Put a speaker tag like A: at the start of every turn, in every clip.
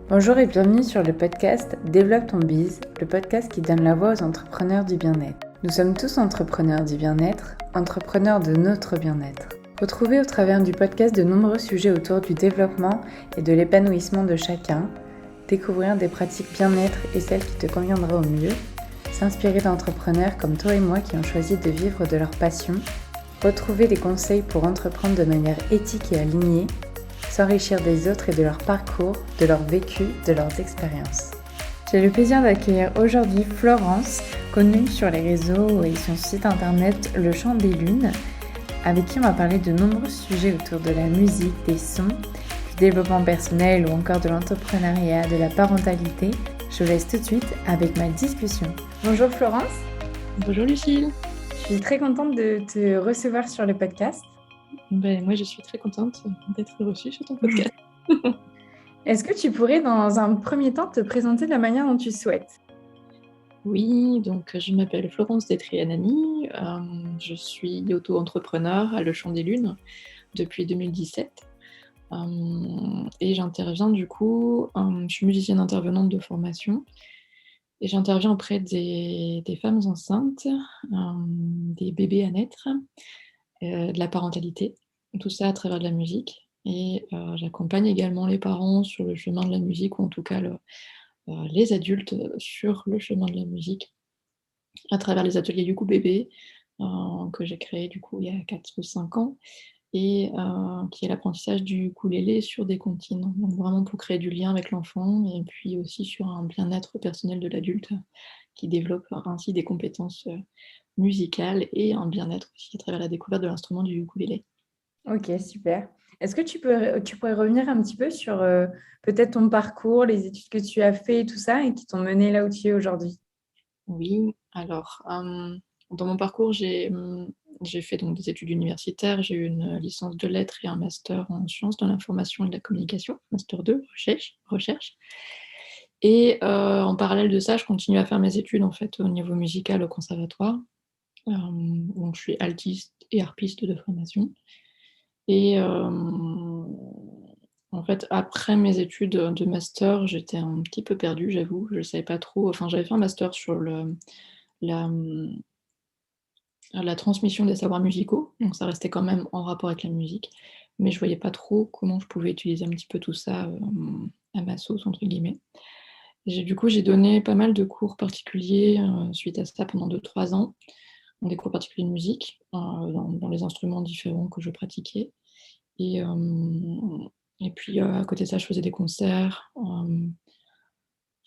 A: Bonjour et bienvenue sur le podcast Développe ton biz, le podcast qui donne la voix aux entrepreneurs du bien-être. Nous sommes tous entrepreneurs du bien-être, entrepreneurs de notre bien-être. Retrouvez au travers du podcast de nombreux sujets autour du développement et de l'épanouissement de chacun, découvrir des pratiques bien-être et celles qui te conviendraient au mieux, s'inspirer d'entrepreneurs comme toi et moi qui ont choisi de vivre de leur passion, retrouver des conseils pour entreprendre de manière éthique et alignée, s'enrichir des autres et de leur parcours, de leur vécu, de leurs expériences. J'ai le plaisir d'accueillir aujourd'hui Florence, connue sur les réseaux et son site internet Le Chant des Lunes, avec qui on va parler de nombreux sujets autour de la musique, des sons, du développement personnel ou encore de l'entrepreneuriat, de la parentalité. Je vous laisse tout de suite avec ma discussion. Bonjour Florence.
B: Bonjour Lucille.
A: Je suis très contente de te recevoir sur le podcast.
B: Moi, je suis très contente d'être reçue sur ton podcast.
A: Est-ce que tu pourrais, dans un premier temps, te présenter de la manière dont tu souhaites ?
B: Oui, donc je m'appelle Florence Détrianani. Je suis auto-entrepreneur à Le Chant des Lunes depuis 2017. Et j'interviens du coup, je suis musicienne intervenante de formation. Et j'interviens auprès des femmes enceintes, des bébés à naître, de la parentalité, tout ça à travers de la musique. Et j'accompagne également les parents sur le chemin de la musique, ou en tout cas les adultes sur le chemin de la musique, à travers les ateliers du coup bébé, que j'ai créé du coup il y a 4 ou 5 ans, et qui est l'apprentissage du ukulélé sur des comptines. Donc vraiment pour créer du lien avec l'enfant, et puis aussi sur un bien-être personnel de l'adulte, qui développe ainsi des compétences musicales et un bien-être aussi à travers la découverte de l'instrument du ukulélé.
A: Ok, super. Est-ce que tu pourrais revenir un petit peu sur peut-être ton parcours, les études que tu as fait, tout ça, et qui t'ont mené là où tu es aujourd'hui ?
B: Oui, alors, dans mon parcours, j'ai fait donc des études universitaires. J'ai eu une licence de lettres et un master en sciences de l'information et de la communication, master 2, recherche. Et en parallèle de ça, je continue à faire mes études, en fait, au niveau musical au conservatoire. Donc je suis altiste et harpiste de formation. Et en fait, après mes études de master, j'étais un petit peu perdue, j'avoue. Je savais pas trop, enfin, j'avais fait un master sur la, mmh, la transmission des savoirs musicaux, donc ça restait quand même en rapport avec la musique, mais je voyais pas trop comment je pouvais utiliser un petit peu tout ça, «à ma sauce» entre guillemets. Du coup, j'ai donné pas mal de cours particuliers, suite à ça pendant 2 3 ans, des cours particuliers de musique, dans les instruments différents que je pratiquais. Et et puis, à côté de ça, je faisais des concerts, enfin,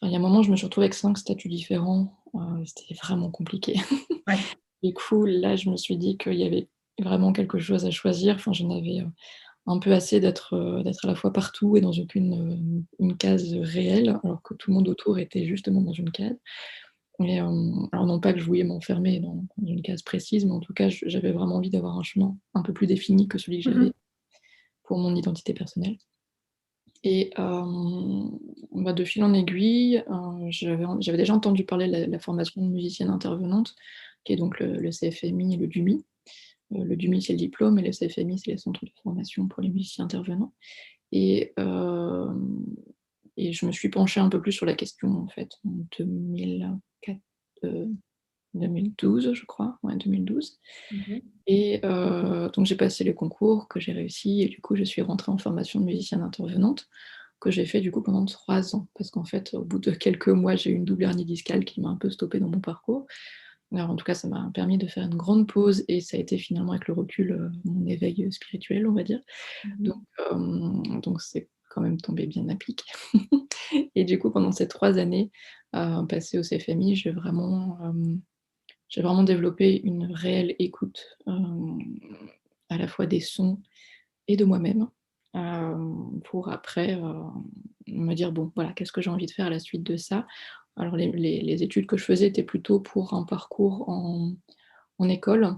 B: il y a un moment, je me suis retrouvée avec 5 statuts différents, c'était vraiment compliqué.
A: Ouais.
B: Du coup, là, je me suis dit qu'il y avait vraiment quelque chose à choisir. Enfin, j'en avais, un peu assez d'être à la fois partout et dans aucune, une case réelle, alors que tout le monde autour était justement dans une case. Et alors non pas que je voulais m'enfermer dans une case précise, mais en tout cas, j'avais vraiment envie d'avoir un chemin un peu plus défini que celui que
A: Mhm.
B: j'avais pour mon identité personnelle. Et de fil en aiguille, j'avais déjà entendu parler de la formation de musicienne intervenante, qui est donc le CFMI et le DUMI. Le DUMI, c'est le diplôme, et le CFMI, c'est les centres de formation pour les musiciens intervenants. Et je me suis penchée un peu plus sur la question, en fait, en 2004, heu, 2012, je crois, ouais, 2012.
A: Mhm.
B: Et donc j'ai passé les concours que j'ai réussi, et du coup, je suis rentrée en formation de musicienne intervenante, que j'ai fait du coup pendant 3 ans. Parce qu'en fait, au bout de quelques mois, j'ai eu une double hernie discale qui m'a un peu stoppée dans mon parcours. Alors en tout cas, ça m'a permis de faire une grande pause, et ça a été finalement avec le recul, mon éveil, spirituel, on va dire. Donc
A: Mhm.
B: c'est quand même tombé bien à pic. Et du coup, pendant ces 3 années, passées au CFMI, j'ai vraiment développé une réelle écoute, à la fois des sons et de moi-même, pour après, me dire: «Bon, voilà, qu'est-ce que j'ai envie de faire à la suite de ça?» Alors les études que je faisais étaient plutôt pour un parcours en école.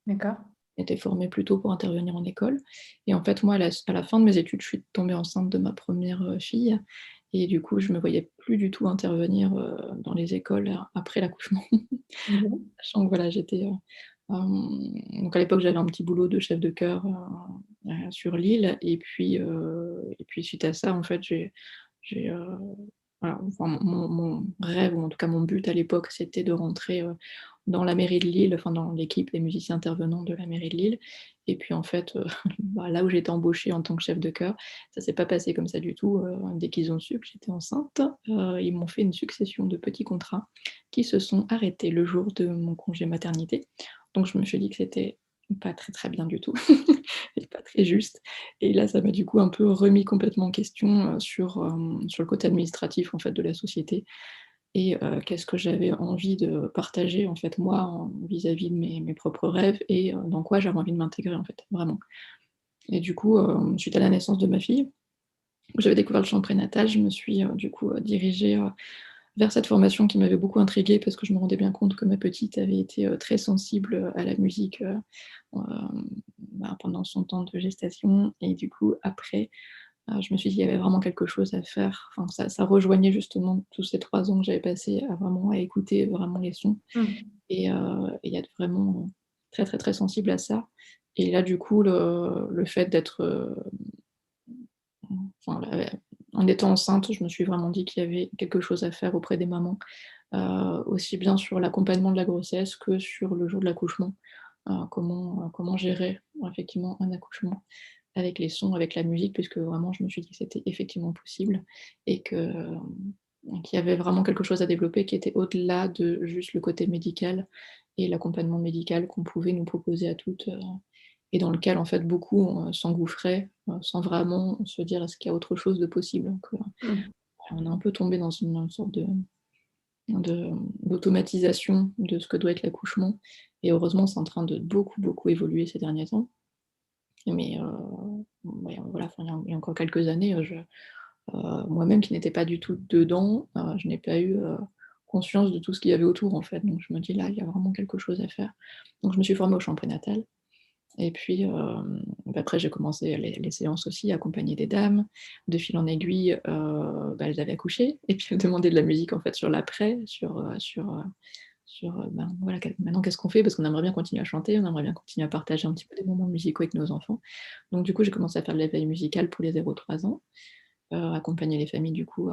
A: D'accord.
B: J'étais formée plutôt pour intervenir en école, et en fait, moi, à la fin de mes études, je suis tombée enceinte de ma première fille, et du coup, je me voyais plus du tout intervenir, dans les écoles après l'accouchement.
A: Mhm.
B: Sachant que voilà, j'étais, donc à l'époque, j'avais un petit boulot de chef de chœur, sur l'île, et puis suite à ça, en fait, Voilà, enfin mon rêve ou en tout cas mon but à l'époque, c'était de rentrer, dans la mairie de Lille, enfin dans l'équipe des musiciens intervenants de la mairie de Lille et puis en fait, bah, là où j'ai été embauchée en tant que chef de chœur, ça s'est pas passé comme ça du tout, dès qu'ils ont su que j'étais enceinte, ils m'ont fait une succession de petits contrats qui se sont arrêtés le jour de mon congé maternité. Donc je me suis dit que c'était pas très, très bien du tout et pas très juste et là, ça m'a du coup un peu remis complètement en question, sur le côté administratif en fait de la société et qu'est-ce que j'avais envie de partager en fait moi en vis-à-vis de mes propres rêves et dans quoi j'avais envie de m'intégrer en fait, vraiment. Et du coup, suite à la naissance de ma fille, où j'avais découvert le chant prénatal, je me suis, du coup, dirigée, vers cette formation qui m'avait beaucoup intriguée parce que je me rendais bien compte que ma petite avait été, très sensible, à la musique, bah, pendant son temps de gestation et du coup après, je me suis dit: «Il y avait vraiment quelque chose à faire». Enfin ça rejoignait justement tous ces 3 ans que j'avais passés à vraiment à écouter vraiment les sons et à être vraiment, très, très, très sensible à ça et là du coup le fait d'être, enfin en étant enceinte, je me suis vraiment dit qu'il y avait quelque chose à faire auprès des mamans, aussi bien sur l'accompagnement de la grossesse que sur le jour de l'accouchement. Comment gérer effectivement un accouchement avec les sons, avec la musique, puisque vraiment je me suis dit que c'était effectivement possible et qu'il y avait vraiment quelque chose à développer qui était au-delà de juste le côté médical et l'accompagnement médical qu'on pouvait nous proposer à toutes, et dans lequel en fait beaucoup, s'engouffraient, sans vraiment se dire: «Est-ce qu'il y a autre chose de possible?» Donc,
A: Mmh.
B: on est un peu tombé dans une sorte de d'automatisation de ce que doit être l'accouchement et heureusement c'est en train de beaucoup, beaucoup évoluer ces derniers temps. Mais, ouais, voilà, enfin il y a encore quelques années, moi-même qui n'étais pas du tout dedans, je n'ai pas eu, conscience de tout ce qu'il y avait autour en fait. Donc je me dis: «Là, il y a vraiment quelque chose à faire». Donc je me suis formée au chant prénatal et puis, bah, après j'ai commencé les séances aussi, accompagner des dames. De fil en aiguille, bah, elles avaient accouché et puis elles demandaient de la musique en fait sur l'après, ben, voilà, maintenant qu'est-ce qu'on fait? Parce qu'on aimerait bien continuer à chanter, on aimerait bien continuer à partager un petit peu des moments musicaux avec nos enfants. Donc du coup, j'ai commencé à faire de la veille musicale pour les 0-3 ans, accompagner les familles du coup,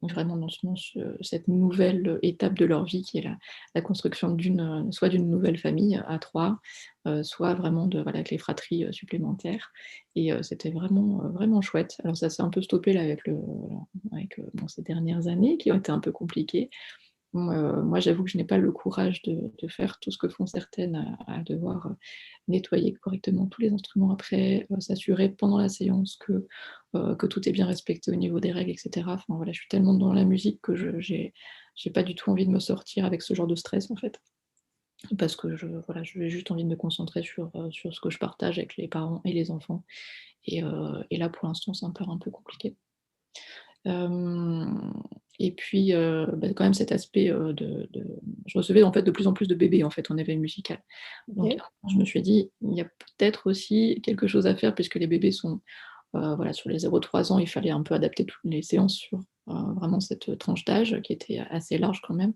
B: vraiment dans cette nouvelle étape de leur vie qui est la construction soit d'une nouvelle famille à 3, soit vraiment voilà, avec les fratries, supplémentaires et c'était vraiment, vraiment chouette. Alors ça s'est un peu stoppé là bon, ces dernières années qui ont été un peu compliquées. Moi, j'avoue que je n'ai pas le courage de faire tout ce que font certaines à devoir, nettoyer correctement tous les instruments après, s'assurer pendant la séance que tout est bien respecté au niveau des règles et cetera. Enfin voilà, je suis tellement dans la musique que j'ai pas du tout envie de me sortir avec ce genre de stress, en fait. Parce que voilà, j'ai juste envie de me concentrer sur ce que je partage avec les parents et les enfants et là, pour l'instant, c'est encore un peu compliqué. Hem et puis, bah, quand même cet aspect, je recevais en fait de plus en plus de bébés en fait en éveil musical. Donc
A: OK.
B: je me suis dit: «Il y a peut-être aussi quelque chose à faire» puisque les bébés sont, voilà sur les 0-3 ans, il fallait un peu adapter toutes les séances sur, vraiment cette tranche d'âge qui était assez large quand même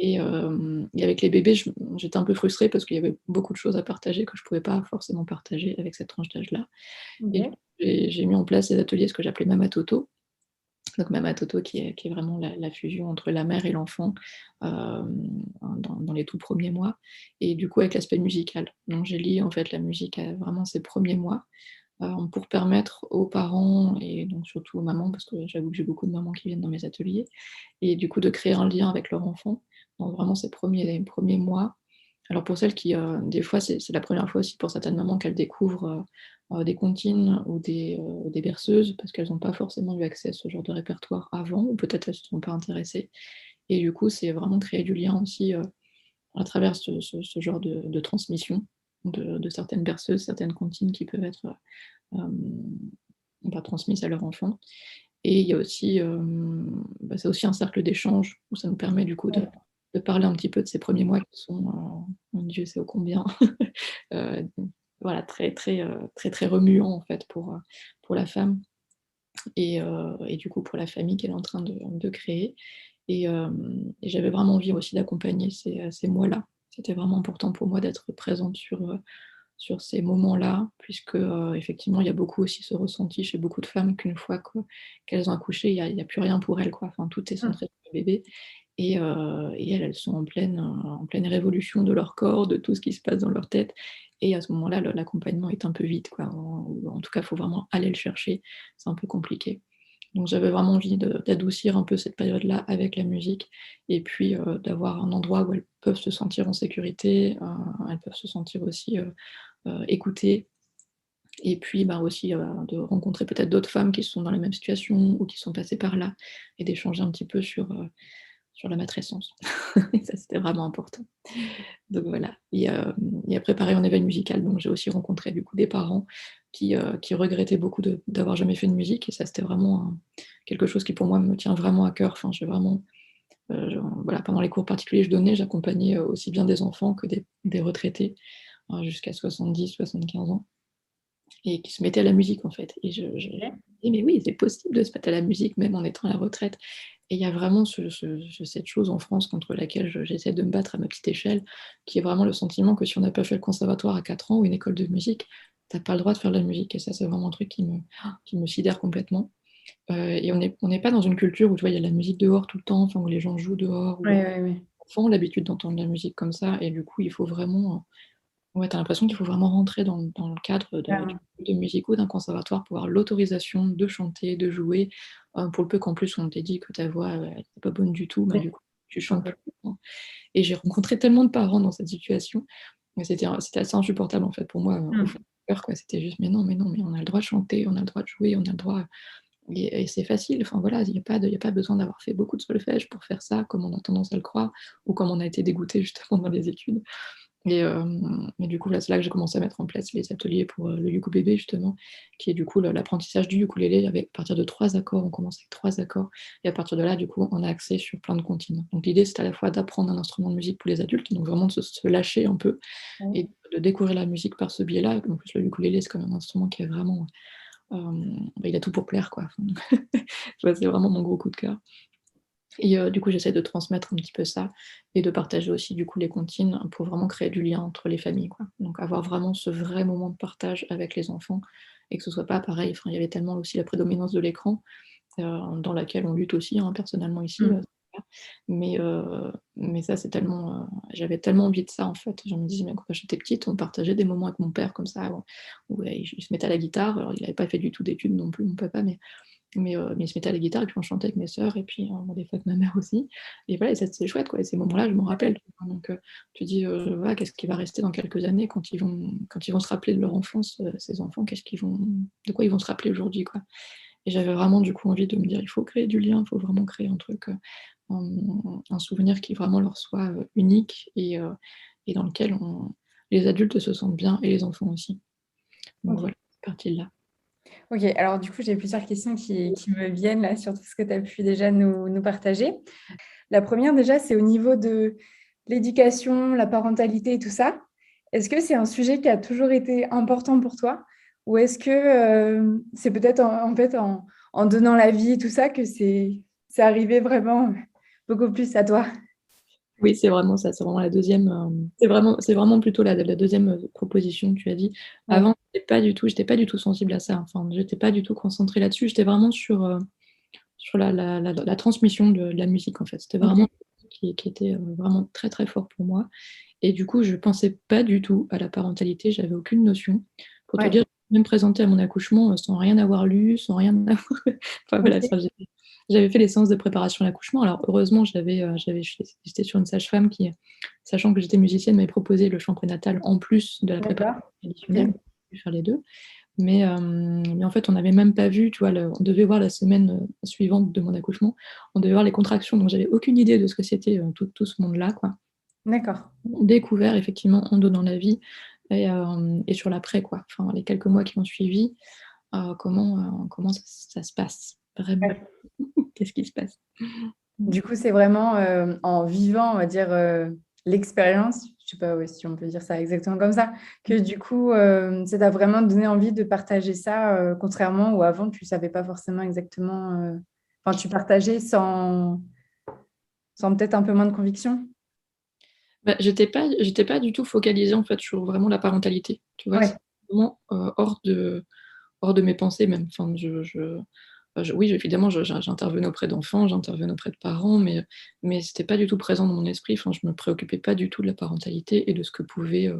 A: Mmh.
B: et avec les bébés, j'étais un peu frustrée parce qu'il y avait beaucoup de choses à partager que je pouvais pas forcément partager avec cette tranche d'âge-là et du
A: OK.
B: coup, j'ai mis en place des ateliers, ce que j'appelais Mama Toto. Donc Mama Toto qui est vraiment la fusion entre la mère et l'enfant, dans les tout premiers mois et du coup avec l'aspect musical. Donc j'ai lié en fait la musique à vraiment ces premiers mois, pour permettre aux parents et donc surtout aux mamans, parce que j'avoue que j'ai beaucoup de mamans qui viennent dans mes ateliers et du coup de créer un lien avec leur enfant dans vraiment ces premiers mois. Alors pour celles qui, des fois c'est la première fois aussi pour certaines mamans qu'elles découvrent, des comptines ou des berceuses parce qu'elles ont pas forcément eu accès à ce genre de répertoire avant ou peut-être elles se sont pas intéressées et du coup, c'est vraiment créer du lien aussi, à travers ce genre de transmission de certaines berceuses, certaines comptines qui peuvent être, hem, bah, transmises à leur enfant et il y a aussi, bah, c'est aussi un cercle d'échange où ça nous permet du coup de parler un petit peu de ces premiers mois qui sont, mon Dieu sait ô combien, heu, voilà très, très, très, très remuants en fait pour la femme et du coup pour la famille qu'elle est en train de créer et j'avais vraiment envie aussi d'accompagner ces mois-là. C'était vraiment important pour moi d'être présente sur ces moments-là, puisque effectivement, il y a beaucoup aussi ce ressenti chez beaucoup de femmes qu'une fois qu'elles ont accouché, il y a plus rien pour elles, quoi. Enfin, tout est
A: Mmh.
B: centré sur le bébé et elles sont en pleine révolution de leur corps, de tout ce qui se passe dans leur tête et à ce moment-là, l'accompagnement est un peu vide, quoi. En tout cas, il faut vraiment aller le chercher, c'est un peu compliqué. Donc j'avais vraiment envie d'adoucir un peu cette période-là avec la musique et puis, d'avoir un endroit où elles peuvent se sentir en sécurité, elles peuvent se sentir aussi, écoutées et puis, bah, aussi, de rencontrer peut-être d'autres femmes qui sont dans la même situation ou qui sont passées par là et d'échanger un petit peu sur la matrescence. Et ça, c'était vraiment important. Donc voilà et après pareil en éveil musical, donc j'ai aussi rencontré du coup des parents qui regrettaient beaucoup d'avoir jamais fait de musique et ça c'était vraiment quelque chose qui pour moi me tient vraiment à cœur. Enfin j'ai vraiment, voilà pendant les cours particuliers que je donnais, j'accompagnais, aussi bien des enfants que des retraités, jusqu'à 70-75 ans et qui se mettaient à la musique en fait et je
A: OK.
B: dis: «Mais oui, c'est possible de se mettre à la musique même en étant à la retraite». Et il y a vraiment cette chose en France contre laquelle j'essaie de me battre à ma petite échelle, qui est vraiment le sentiment que si on n'a pas fait le conservatoire à 4 ans ou une école de musique, tu as pas le droit de faire de la musique et ça, c'est vraiment un truc qui me sidère complètement. Et on n'est pas dans une culture où tu vois, il y a de la musique dehors tout le temps, enfin où les gens jouent dehors, où
A: Ouais,
B: les
A: ouais, ouais.
B: enfants ont l'habitude d'entendre de la musique comme ça et du coup, il faut vraiment, ouais, tu as l'impression qu'il faut vraiment rentrer dans le cadre d'une
A: Carrément.
B: école de musique ou d'un conservatoire pour avoir l'autorisation de chanter, de jouer, pour le peu qu'en plus on t'ait dit que ta voix, elle était pas bonne du tout, bah,
A: Ouais,
B: du coup, tu
A: un
B: chantes
A: peu.
B: plus longtemps et j'ai rencontré tellement de parents dans cette situation et c'était assez insupportable, en fait, pour moi, au
A: Mmh.
B: fond du cœur, quoi. C'était juste: «Mais non, mais non, mais on a le droit de chanter, on a le droit de jouer, on a le droit» et c'est facile, enfin voilà, il y a pas besoin d'avoir fait beaucoup de solfège pour faire ça, comme on a tendance à le croire ou comme on a été dégoûté justement dans les études. Et du coup, là, c'est là que j'ai commencé à mettre en place les ateliers pour, le ukulélé justement, qui est du coup l'apprentissage du ukulélé avec à partir de 3 accords, on commence avec 3 accords et à partir de là, du coup, on a accès sur plein de comptines. Donc l'idée, c'est à la fois d'apprendre un instrument de musique pour les adultes, donc vraiment de se lâcher un peu
A: Ouais.
B: et de découvrir la musique par ce biais-là. En plus, le ukulélé, c'est quand même un instrument qui est vraiment, bah, il a tout pour plaire, quoi. Enfin, tu vois, c'est vraiment mon gros coup de cœur. Et du coup, j'essaie de transmettre un petit peu ça et de partager aussi du coup les comptines pour vraiment créer du lien entre les familles, quoi. Donc avoir vraiment ce vrai moment de partage avec les enfants et que ce soit pas pareil, enfin, il y avait tellement aussi la prédominance de l'écran, dans laquelle on lutte aussi, hein, personnellement ici,
A: Mmh.
B: mais ça c'est tellement, j'avais tellement envie de ça en fait. Je me disais même quand j'étais petite, on partageait des moments avec mon père comme ça, où il se mettait à la guitare. Alors il avait pas fait du tout d'études non plus mon papa, mais il se mettait à la guitare et puis on chantait avec mes sœurs et puis, bon, des fois avec ma mère aussi et voilà et ça c'était chouette quoi et ces moments-là, je m'en rappelle, tu vois? Donc tu dis, voilà, qu'est-ce qui va rester dans quelques années quand ils vont se rappeler de leur enfance, ces enfants, de quoi ils vont se rappeler aujourd'hui, quoi? Et j'avais vraiment du coup envie de me dire: «Il faut créer du lien, il faut vraiment créer un truc, un souvenir qui vraiment leur soit, unique et dans lequel les adultes se sentent bien et les enfants aussi». Donc
A: OK.
B: voilà, c'est parti de là.
A: OK, alors du coup, j'ai plusieurs questions qui me viennent là sur tout ce que tu as pu déjà nous partager. La première déjà, c'est au niveau de l'éducation, la parentalité et tout ça. Est-ce que c'est un sujet qui a toujours été important pour toi? Ou est-ce que, c'est peut-être en fait en donnant la vie et tout ça que c'est arrivé vraiment beaucoup plus à toi?
B: Oui, c'est vraiment ça, c'est vraiment la deuxième. C'est vraiment plutôt la 2e, proposition que tu as dit.
A: Ouais,
B: Avant, j'étais pas du tout sensible à ça, enfin, j'étais pas du tout concentrée là-dessus. J'étais vraiment sur la transmission de la musique, en fait. C'était vraiment
A: OK.
B: qui était, vraiment très, très fort pour moi et du coup, je pensais pas du tout à la parentalité, j'avais aucune notion. Pour te
A: Ouais,
B: dire, je me suis même présentée à mon accouchement, sans rien avoir lu, sans rien avoir enfin voilà,
A: OK.
B: enfin, j'avais fait les séances de préparation à l'accouchement. Alors heureusement, j'étais sur une sage-femme qui, sachant que j'étais musicienne, m'avait proposé le chant prénatal en plus de la préparation
A: D'accord. OK.
B: traditionnelle. J'ai pu faire les 2. Mais en fait, on n'avait même pas vu, tu vois, on devait voir la semaine, suivante de mon accouchement, on devait voir les contractions, donc j'avais aucune idée de ce que c'était, tout ce monde-là, quoi.
A: D'accord.
B: Découvert effectivement en donnant la vie et sur l'après, quoi. Enfin, les quelques mois qui ont suivi, comment ça se passe vraiment?
A: Ouais.
B: Qu'est-ce qui se passe? Mmh.
A: Du coup, c'est vraiment, en vivant, on va dire, l'expérience, je sais pas, ouais, si on peut dire ça exactement comme ça, que du coup, ça t'a vraiment donné envie de partager ça, contrairement où avant tu savais pas forcément exactement, enfin tu partageais sans peut-être un peu moins de conviction?
B: Bah, j'étais pas du tout focalisée en fait sur vraiment la parentalité, tu vois?
A: Ouais.
B: C'est vraiment, hors de mes pensées même. Enfin, oui, évidemment, j'intervenais auprès d'enfants, j'intervenais auprès de parents, mais c'était pas du tout présent dans mon esprit. Enfin, je me préoccupais pas du tout de la parentalité et de ce que pouvaient,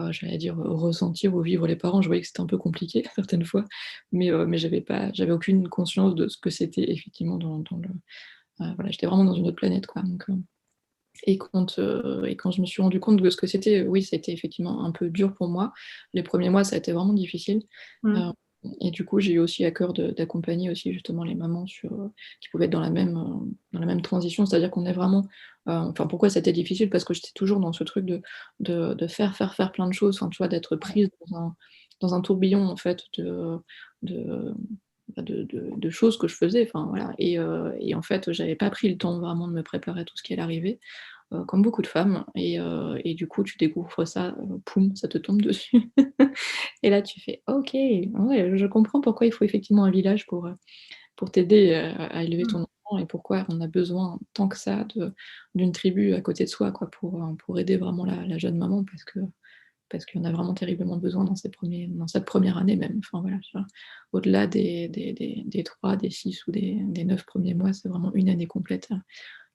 B: j'allais dire, ressentir ou vivre les parents. Je voyais que c'était un peu compliqué certaines fois, mais j'avais aucune conscience de ce que c'était effectivement dans le voilà, j'étais vraiment dans une autre planète, quoi, donc et quand je me suis rendu compte de ce que c'était, oui, c'était effectivement un peu dur pour moi. Les premiers mois, ça a été vraiment difficile,
A: Mmh.
B: heu et du coup, j'ai eu aussi à cœur d'accompagner aussi justement les mamans qui pouvaient être dans la même transition. C'est-à-dire qu'on est vraiment, enfin, pourquoi c'était difficile? Parce que j'étais toujours dans ce truc de faire, faire, faire plein de choses, enfin, tu vois? D'être prise dans un tourbillon en fait de de choses que je faisais, enfin voilà, et en fait, j'avais pas pris le temps vraiment de me préparer à tout ce qui allait arriver, comme beaucoup de femmes, et du coup, tu découvres ça, poum, ça te tombe dessus et là, tu fais: «OK, ouais, je comprends pourquoi il faut effectivement un village pour t'aider, à élever
A: Mmh.
B: ton enfant et pourquoi on a besoin tant que ça d'une tribu à côté de soi, quoi, pour aider vraiment la jeune maman parce qu'il y en a vraiment terriblement besoin dans cette première année même. Enfin voilà, tu vois? Au-delà des 3, des 6 ou des 9 premiers mois, c'est vraiment une année complète,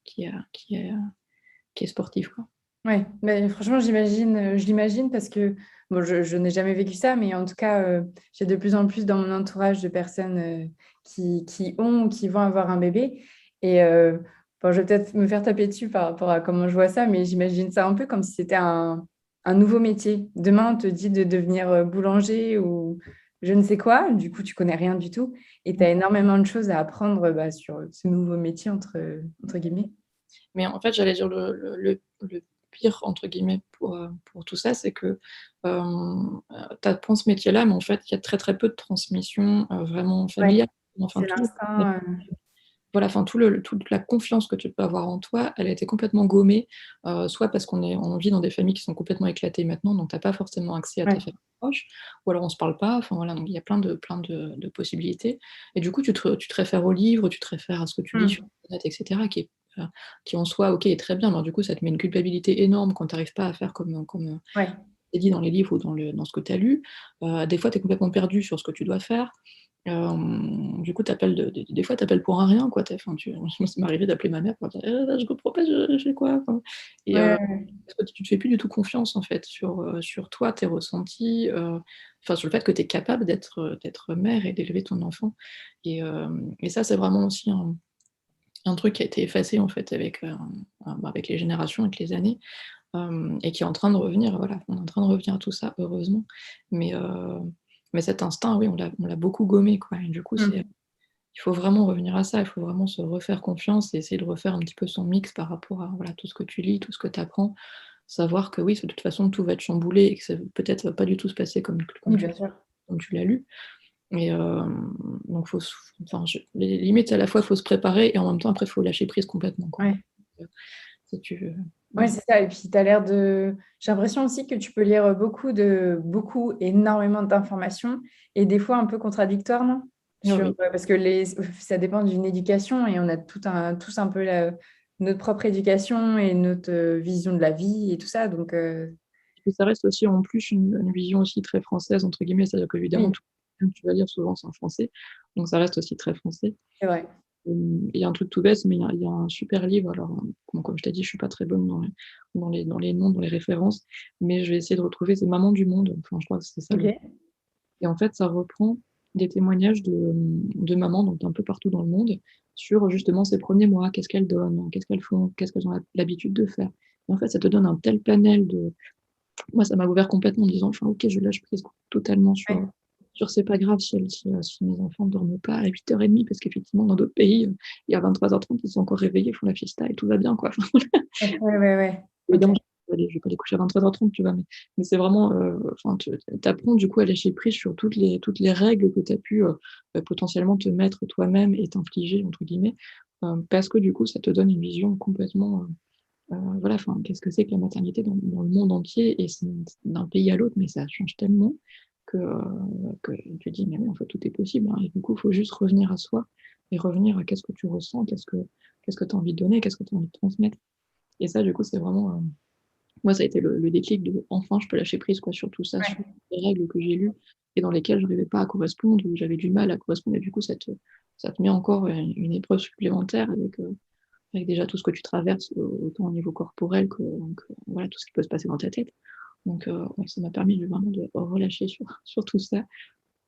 B: qui est sportive, quoi.
A: Ouais, mais franchement, je l'imagine parce que bon, je n'ai jamais vécu ça, mais en tout cas, j'ai de plus en plus dans mon entourage de personnes qui ont ou qui vont avoir un bébé. Et bon, je vais peut-être me faire taper dessus par rapport à comment je vois ça, mais j'imagine ça un peu comme si c'était un nouveau métier. Demain, on te dit de devenir boulanger ou je ne sais quoi, du coup, tu connais rien du tout et tu as énormément de choses à apprendre bah, sur ce nouveau métier, entre guillemets.
B: Mais en fait, j'allais dire le «pire» entre guillemets pour tout ça, c'est que, tu apprends ce métier-là, mais en fait, il y a très, très peu de transmission, vraiment
A: Ouais,
B: familiale. Enfin,
A: c'est l'instinct.
B: voilà, enfin toute la confiance que tu peux avoir en toi, elle a été complètement gommée, soit parce on vit dans des familles qui sont complètement éclatées maintenant, donc tu as pas forcément accès à ta
A: Ouais.
B: famille proche, ou alors on se parle pas, enfin voilà, donc il y a plein de possibilités et du coup tu te réfères aux livres, tu te réfères à ce que tu lis sur
A: Mmh.
B: internet et cetera qui en soi, OK, est très bien, mais alors du coup ça te met une culpabilité énorme quand tu arrives pas à faire comme
A: Ouais.
B: c'est dit dans les livres ou dans ce que tu as lu. Des fois tu es complètement perdu sur ce que tu dois faire. Du coup, tu des fois, tu appelles pour un rien, quoi. Tu enfin, tu moi, ça m'est arrivé d'appeler ma mère pour dire: je comprends pas, je fais quoi?» enfin et
A: Ouais, ouais,
B: parce que tu te fais plus du tout confiance, en fait, sur toi, tes ressentis, enfin, sur le fait que tu es capable d'être mère et d'élever ton enfant et ça, c'est vraiment aussi un truc qui a été effacé, en fait, avec les générations, avec les années, et qui est en train de revenir, voilà. On est en train de revenir à tout ça, heureusement, mais mais cet instinct, oui, on l'a beaucoup gommé, quoi et du coup,
A: mmh.
B: il faut vraiment revenir à ça, il faut vraiment se refaire confiance et essayer de refaire un petit peu son mix par rapport à, voilà, tout ce que tu lis, tout ce que tu apprends. Savoir que oui, de toute façon, tout va être chamboulé et que ça peut-être va pas du tout se passer
A: Oui, bien sûr.
B: comme tu l'as lu et donc faut se enfin, les limites, à la fois, il faut se préparer et en même temps, après, il faut lâcher prise complètement, quoi.
A: Ouais.
B: Heu, si tu
A: Ouais,
B: ouais.
A: c'est ça et puis tu as l'air de j'ai l'impression aussi que tu peux lire beaucoup, énormément d'informations et des fois un peu contradictoires, non?
B: Ah
A: Sur,
B: oui.
A: parce que ça dépend d'une éducation et on a tous un peu notre propre éducation et notre, vision de la vie et tout ça donc
B: Et ça reste aussi en plus une vision aussi très «française» entre guillemets, c'est-à-dire qu'évidemment
A: oui,
B: tout ce que tu vas lire souvent c'est en français, donc ça reste aussi très français.
A: c'est vrai.
B: Il y a un truc tout bête, mais il y a un super livre alors, bon comme je t'ai dit, je suis pas très bonne dans les noms, dans les références, mais je vais essayer de retrouver, c'est Maman du monde, enfin je crois que c'est ça le
A: OK.
B: et en fait ça reprend des témoignages de mamans donc d'un peu partout dans le monde sur justement ces premiers mois, qu'est-ce qu'elles donnent, qu'est-ce qu'elles font, qu'est-ce qu'elles ont l'habitude de faire et en fait ça te donne un tel panel de moi, ça m'a ouvert complètement en disant: «Enfin, OK, je lâche prise totalement
A: Ouais.
B: sur c'est pas grave si mes enfants ne dorment pas à 8h30 parce qu'effectivement, dans d'autres pays, il y a 23h30, ils sont encore réveillés, ils font la fiesta et tout va bien, quoi».
A: Ouais, ouais, ouais, ouais. OK.
B: Évidemment, je vais pas les coucher à 23h30, tu vois? Mais c'est vraiment, enfin, tu apprends du coup à lâcher prise sur toutes les règles que tu as pu, potentiellement te mettre toi-même et «t'infliger» entre guillemets, parce que du coup, ça te donne une vision complètement, voilà, enfin, qu'est-ce que c'est que la maternité dans le monde entier et c'est d'un pays à l'autre, mais ça change tellement que tu dis: «Mais oui, en fait, tout est possible, hein» et du coup, il faut juste revenir à soi et revenir à qu'est-ce que tu ressens, qu'est-ce que tu as envie de donner, qu'est-ce que tu as envie de transmettre et ça, du coup, c'est vraiment, Moi, ça a été le déclic de enfin, je peux lâcher prise quoi, sur tout ça, sur
A: Ouais.
B: les règles que j'ai lues et dans lesquelles je n'arrivais pas à correspondre, où j'avais du mal à correspondre. Et du coup, ça te met encore une épreuve supplémentaire avec déjà tout ce que tu traverses, autant au niveau corporel que voilà, tout ce qui peut se passer dans ta tête. Donc, ouais, ça m'a permis vraiment de relâcher sur tout ça.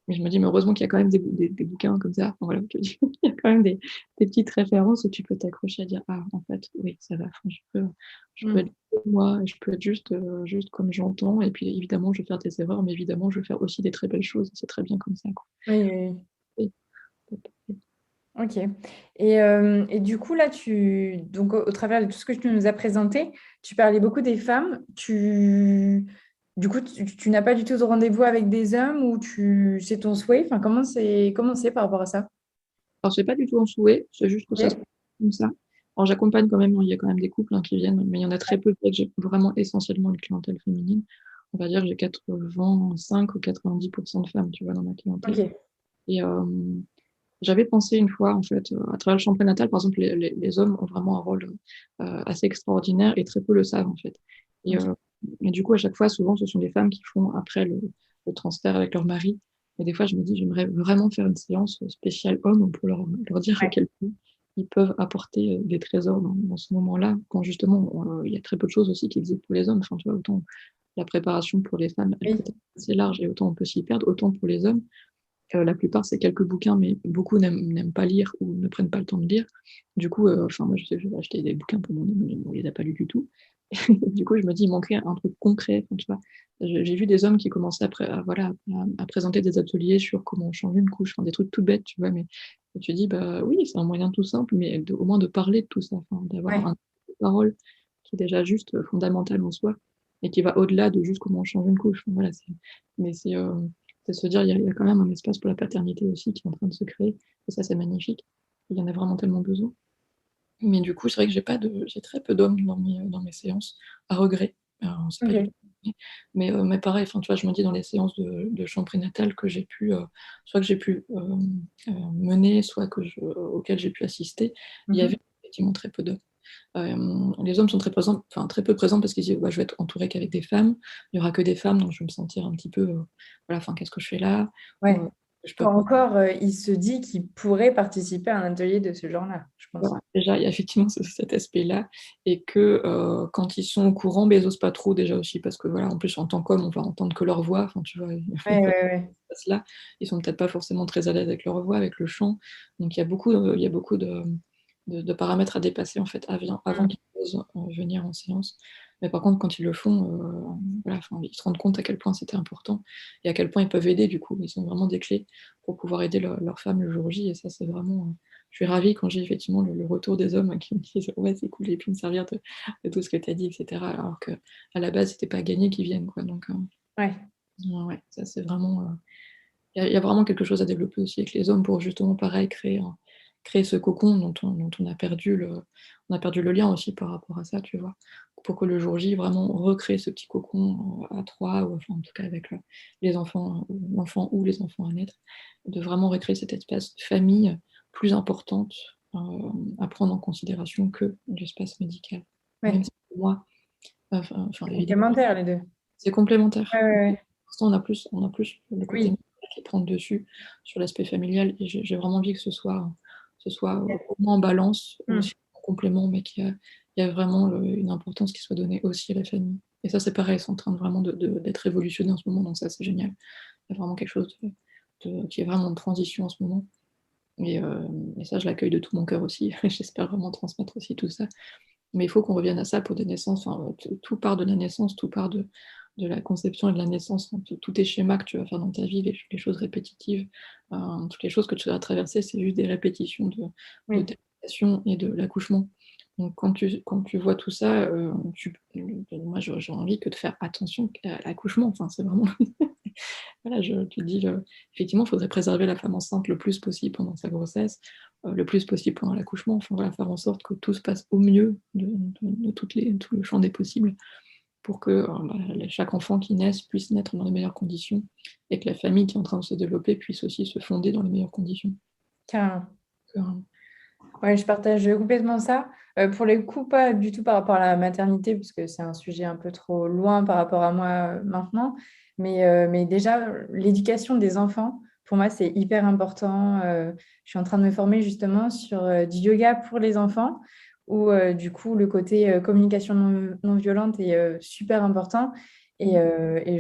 B: Mais je me dis, mais heureusement qu'il y a quand même des bouquins comme ça. Enfin, voilà, il y a quand même des petites références où tu peux t'accrocher à dire, ah, en fait, oui, ça va. Enfin, je peux être
A: Mm.
B: moi, je peux être juste comme j'entends. Et puis, évidemment, je vais faire des erreurs, mais évidemment, je vais faire aussi des très belles choses. C'est très bien comme ça, quoi.
A: Oui, oui, oui.
B: Oui,
A: Ok. Et du coup, là, donc, au travers de tout ce que tu nous as présenté, tu parlais beaucoup des femmes. Du coup, tu n'as pas du tout de rendez-vous avec des hommes ou c'est ton souhait? Enfin, comment c'est par rapport à ça?
B: alors, c'est pas du tout un souhait, c'est juste que ça se
A: Ok.
B: passe comme ça. Alors, j'accompagne quand même, il y a quand même des couples qui viennent, mais il y en a très peu. Peut-être que j'ai vraiment essentiellement une clientèle féminine. On va dire que j'ai 85 ou 90% de femmes, tu vois, dans ma clientèle.
A: Ok.
B: Et j'avais pensé une fois, en fait, à travers le champ prénatal, par exemple, les hommes ont vraiment un rôle assez extraordinaire et très peu le savent, en fait. Et,
A: Ok.
B: euh, et du coup, à chaque fois, souvent, ce sont des femmes qui font après le transfert avec leur mari. Et des fois, je me dis, j'aimerais vraiment faire une séance spéciale homme pour leur dire à
A: Ouais.
B: quel point ils peuvent apporter des trésors dans ce moment-là, quand justement, il y a très peu de choses aussi qui existent pour les hommes. Enfin, tu vois, autant la préparation pour les femmes, elle peut
A: Oui.
B: être assez large et autant on peut s'y perdre, autant pour les hommes. La plupart, c'est quelques bouquins, mais beaucoup n'aiment pas lire ou ne prennent pas le temps de lire. Du coup, enfin, moi, je vais acheter des bouquins pour mon homme, mais on les a pas lus du tout. Du coup, je me dis, il manquerait un truc concret. Enfin, tu vois, j'ai vu des hommes qui commençaient voilà, à présenter des ateliers sur comment changer une couche, enfin, des trucs tout bêtes, tu vois, mais tu dis, bah oui, c'est un moyen tout simple, mais au moins de parler de tout ça, enfin, d'avoir
A: Ouais.
B: un parole qui est déjà juste fondamental en soi et qui va au-delà de juste comment on change une couche. Enfin, voilà, mais c'est se dire, il y a quand même un espace pour la paternité aussi qui est en train de se créer, et ça, c'est magnifique. Il y en a vraiment tellement besoin. Mais du coup, c'est vrai que j'ai très peu d'hommes dans mes séances, à regret. C'est pas du
A: Ok.
B: tout. Mais pareil, enfin, tu vois, je me dis dans les séances de chant prénatal que j'ai pu, soit que j'ai pu mener, soit auxquelles j'ai pu assister, il y avait
A: Mhm.
B: effectivement très peu d'hommes. Les hommes sont très présents, enfin très peu présents parce qu'ils disent bah, je vais être entouré qu'avec des femmes, il n'y aura que des femmes, donc je vais me sentir un petit peu, voilà, enfin qu'est-ce que je fais là?
A: Ouais.
B: Euh, je peux
A: Quand encore, il se dit qu'il pourrait participer à un atelier de ce genre-là, je pense.
B: voilà, déjà, il y a effectivement cet aspect-là et que quand ils sont au courant, ben, ils osent pas trop déjà aussi parce que voilà, en plus en tant qu'homme, on va entendre que leur voix, enfin tu vois,
A: Ouais, ouais, ouais.
B: là, ils sont peut-être pas forcément très à l'aise avec leur voix, avec le chant. Donc il y a beaucoup de paramètres à dépasser en fait avant
A: Mm.
B: qu'ils osent venir en séance. Mais par contre, quand ils le font, voilà, enfin, ils se rendent compte à quel point c'était important et à quel point ils peuvent aider du coup. Ils sont vraiment des clés pour pouvoir aider leur femme le jour J et ça c'est vraiment. Je suis ravie quand j'ai effectivement le retour des hommes qui me disent ouais c'est cool, j'ai pu me servir de tout ce que tu as dit, etc. Alors que à la base c'était pas gagné qu'ils viennent quoi. Donc
A: Ouais.
B: ouais, ouais, ça c'est vraiment. Il y a vraiment quelque chose à développer aussi avec les hommes pour justement pareil créer ce cocon dont on a perdu le lien aussi par rapport à ça, tu vois? Pour que le jour J, vraiment recréer ce petit cocon, à 3 ou enfin en tout cas avec, les enfants, l'enfant ou les enfants à naître, de vraiment recréer cet espace famille plus importante, à prendre en considération que l'espace médical. Même
A: Ouais.
B: si pour moi, enfin
A: C'est
B: évidemment,
A: complémentaire, les deux.
B: c'est
A: Ouais,
B: complémentaire.
A: ouais, ouais.
B: L'instant, on a plus le côté
A: Oui.
B: médical qui prend le dessus sur l'aspect familial et j'ai vraiment envie que ce soit au moins en balance,
A: Mm.
B: aussi en complément, mais qu'il y a vraiment une importance qui soit donnée aussi à la famille. Et ça, c'est pareil, c'est en train de vraiment d'être révolutionné en ce moment, donc ça, c'est génial. Il y a vraiment quelque chose qui est vraiment en transition en ce moment. Et ça, je l'accueille de tout mon cœur aussi. J'espère vraiment transmettre aussi tout ça. Mais il faut qu'on revienne à ça pour des naissances. Enfin, tout part de la naissance, tout part de la conception et de la naissance. Enfin, tous tes schémas que tu vas faire dans ta vie, les choses répétitives, toutes les choses que tu vas traverser, c'est juste des répétitions de
A: Oui.
B: ta gestation et de l'accouchement. Donc quand tu vois tout ça, moi j'ai envie que de faire attention à l'accouchement. Enfin, c'est vraiment. Voilà, tu te dis, effectivement, il faudrait préserver la femme enceinte le plus possible pendant sa grossesse, le plus possible pendant l'accouchement, enfin voilà, faire en sorte que tout se passe au mieux de tout le champ des possibles pour que chaque enfant qui naisse puisse naître dans les meilleures conditions et que la famille qui est en train de se développer puisse aussi se fonder dans les meilleures conditions.
A: Carrément.
B: Euh,
A: Ouais, je partage complètement ça. Pour les coups, pas du tout par rapport à la maternité, parce que c'est un sujet un peu trop loin par rapport à moi maintenant. Mais déjà, l'éducation des enfants, pour moi, c'est hyper important. Je suis en train de me former justement sur du yoga pour les enfants, où du coup, le côté communication non violente est super important. Et